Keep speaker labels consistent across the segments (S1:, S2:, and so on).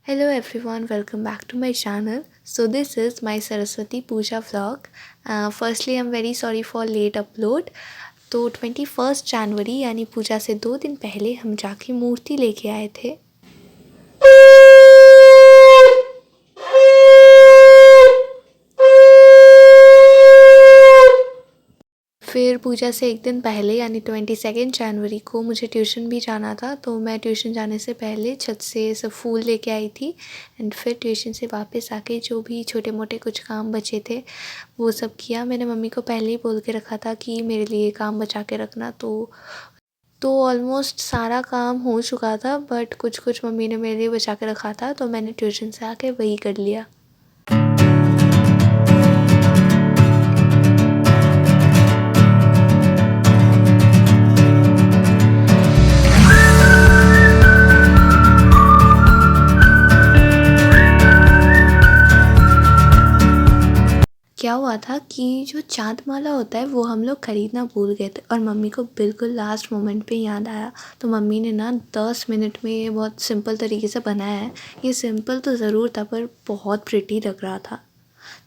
S1: Hello everyone, welcome back to my channel. So this is my Saraswati Puja vlog. Firstly, I'm very sorry for late upload. तो 21 जनवरी यानी पूजा से 2 दिन पहले हम जाके मूर्ति लेके आए थे। फिर पूजा से 1 दिन पहले यानी 22 जनवरी को मुझे ट्यूशन भी जाना था, तो मैं ट्यूशन जाने से पहले छत से सब फूल लेके आई थी। एंड फिर ट्यूशन से वापस आके जो भी छोटे मोटे कुछ काम बचे थे वो सब किया। मैंने मम्मी को पहले ही बोल के रखा था कि मेरे लिए काम बचा के रखना, तो ऑलमोस्ट सारा काम हो चुका था, बट कुछ कुछ मम्मी ने मेरे लिए बचा के रखा था, तो मैंने ट्यूशन से आके वही कर लिया। क्या हुआ था कि जो चाँद माला होता है वो हम लोग ख़रीदना भूल गए थे और मम्मी को बिल्कुल लास्ट मोमेंट पे याद आया। तो मम्मी ने ना 10 मिनट में ये बहुत सिंपल तरीके से बनाया है। ये सिंपल तो ज़रूर था पर बहुत प्रिटी लग रहा था।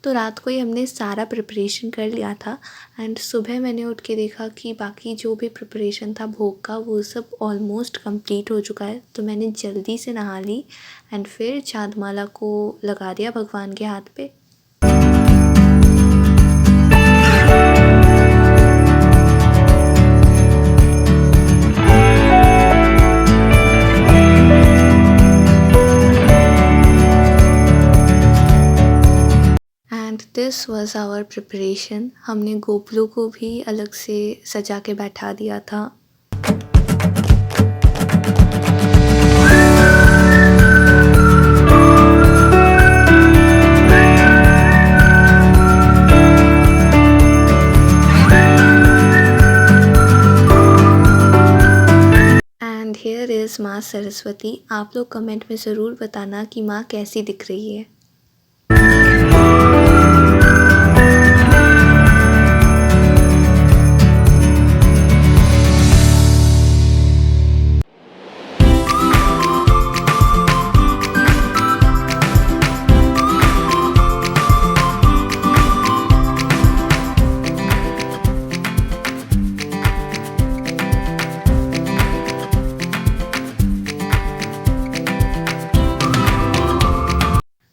S1: तो रात को ही हमने सारा प्रिपरेशन कर लिया था एंड सुबह मैंने उठ के देखा कि बाकी जो भी प्रिपरेशन था भोग का वो सब ऑलमोस्ट कंप्लीट हो चुका है। तो मैंने जल्दी से नहा ली एंड फिर चाँद माला को लगा दिया भगवान के हाथ पे। And this was our preparation. हमने गोपलों को भी अलग से सजा के बैठा दिया था। एंड हियर इज़ माँ सरस्वती। आप लोग कमेंट में ज़रूर बताना कि माँ कैसी दिख रही है।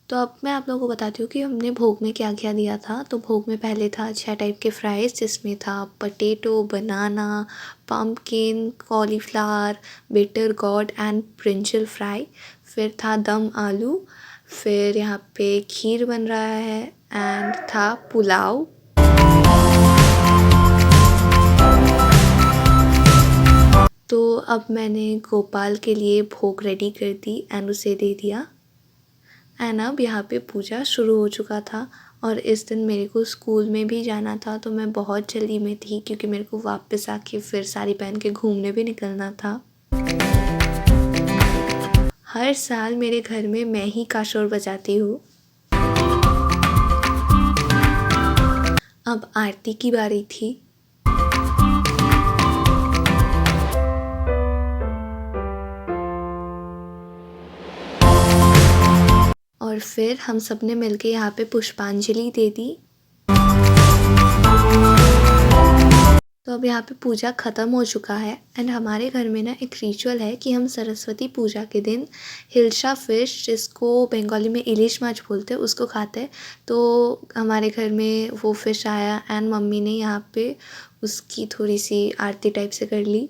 S1: तो अब मैं आप लोगों को बताती हूँ कि हमने भोग में क्या क्या दिया था। तो भोग में पहले था 6 टाइप के फ्राइज़, जिसमें था potato, banana, pumpkin, cauliflower, bitter gourd and brinjal fry. फिर था दम आलू। फिर यहाँ पे खीर बन रहा है एंड था पुलाव। तो अब मैंने गोपाल के लिए भोग रेडी कर दी एंड उसे दे दिया। एंड अब यहाँ पे पूजा शुरू हो चुका था और इस दिन मेरे को स्कूल में भी जाना था, तो मैं बहुत जल्दी में थी क्योंकि मेरे को वापस आके फिर साड़ी पहन के घूमने भी निकलना था। हर साल मेरे घर में मैं ही काशोर बजाती हूँ। अब आरती की बारी थी। और फिर हम सब ने मिलके यहाँ पे पुष्पांजलि दे दी। तो अब यहाँ पे पूजा ख़त्म हो चुका है एंड हमारे घर में ना एक रिचुअल है कि हम सरस्वती पूजा के दिन हिल्सा फ़िश, जिसको बंगाली में इलिश माछ बोलते हैं, उसको खाते हैं। तो हमारे घर में वो फ़िश आया एंड मम्मी ने यहाँ पे उसकी थोड़ी सी आरती टाइप से कर ली।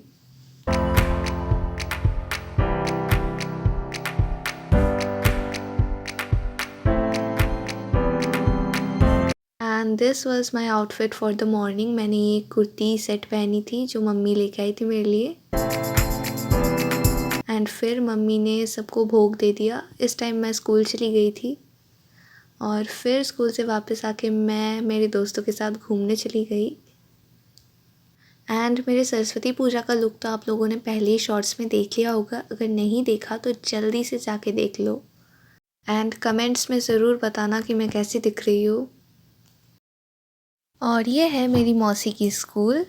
S1: And this was my outfit for the morning. मैंने ये कुर्ती सेट पहनी थी जो मम्मी लेके आई थी मेरे लिए। एंड फिर मम्मी ने सबको भोग दे दिया। इस टाइम मैं स्कूल चली गई थी और फिर स्कूल से वापस आके मैं मेरे दोस्तों के साथ घूमने चली गई। एंड मेरे सरस्वती पूजा का लुक तो आप लोगों ने पहले ही शॉर्ट्स में देख लिया होगा। अगर नहीं देखा तो जल्दी से जाके देख लो एंड कमेंट्स में ज़रूर बताना कि मैं कैसी दिख रही हूँ। और ये है मेरी मौसी की स्कूल।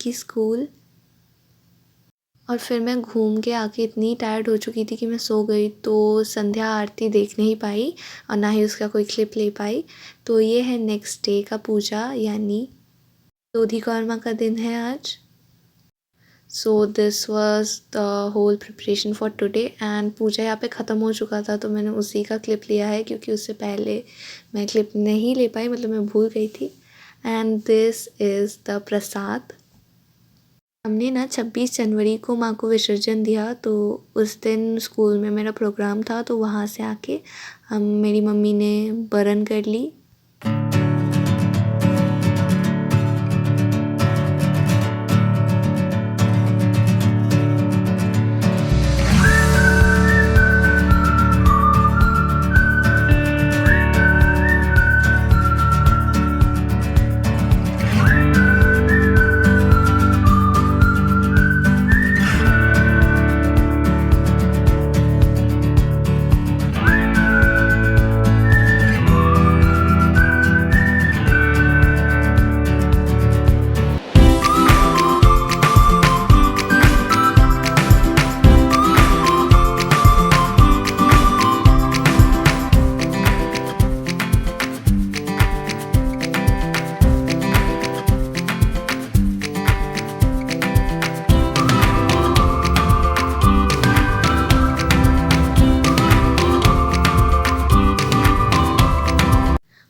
S1: की स्कूल। और फिर मैं घूम के आके इतनी टायर्ड हो चुकी थी कि मैं सो गई, तो संध्या आरती देख नहीं पाई और ना ही उसका कोई क्लिप ले पाई। तो ये है नेक्स्ट डे का पूजा, यानी लोधी कौरमा का दिन है आज। So this was the whole preparation for today and puja यहाँ पे ख़त्म हो चुका था, तो मैंने उसी का क्लिप लिया है क्योंकि उससे पहले मैं क्लिप नहीं ले पाई, मतलब मैं भूल गई थी। एंड दिस इज़ द प्रसाद। हमने ना 26 जनवरी को माँ को विसर्जन दिया, तो उस दिन स्कूल में मेरा प्रोग्राम था, तो वहाँ से आके मेरी मम्मी ने बरन कर ली।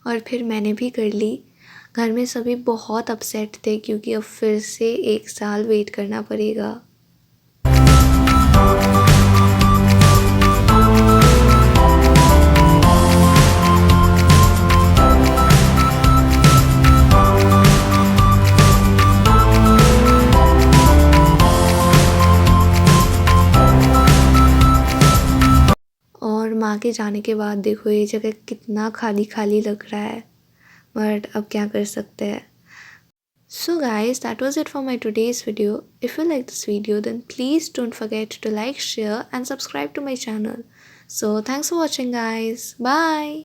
S1: और फिर मैंने भी कर ली। घर में सभी बहुत अपसेट थे क्योंकि अब फिर से 1 साल वेट करना पड़ेगा। और माँ के जाने के बाद देखो ये जगह कितना खाली खाली लग रहा है, बट अब क्या कर सकते हैं। So guys, that was it for my today's video. If you like this video, then please don't forget to like, share and subscribe to my channel. So thanks for watching guys. Bye.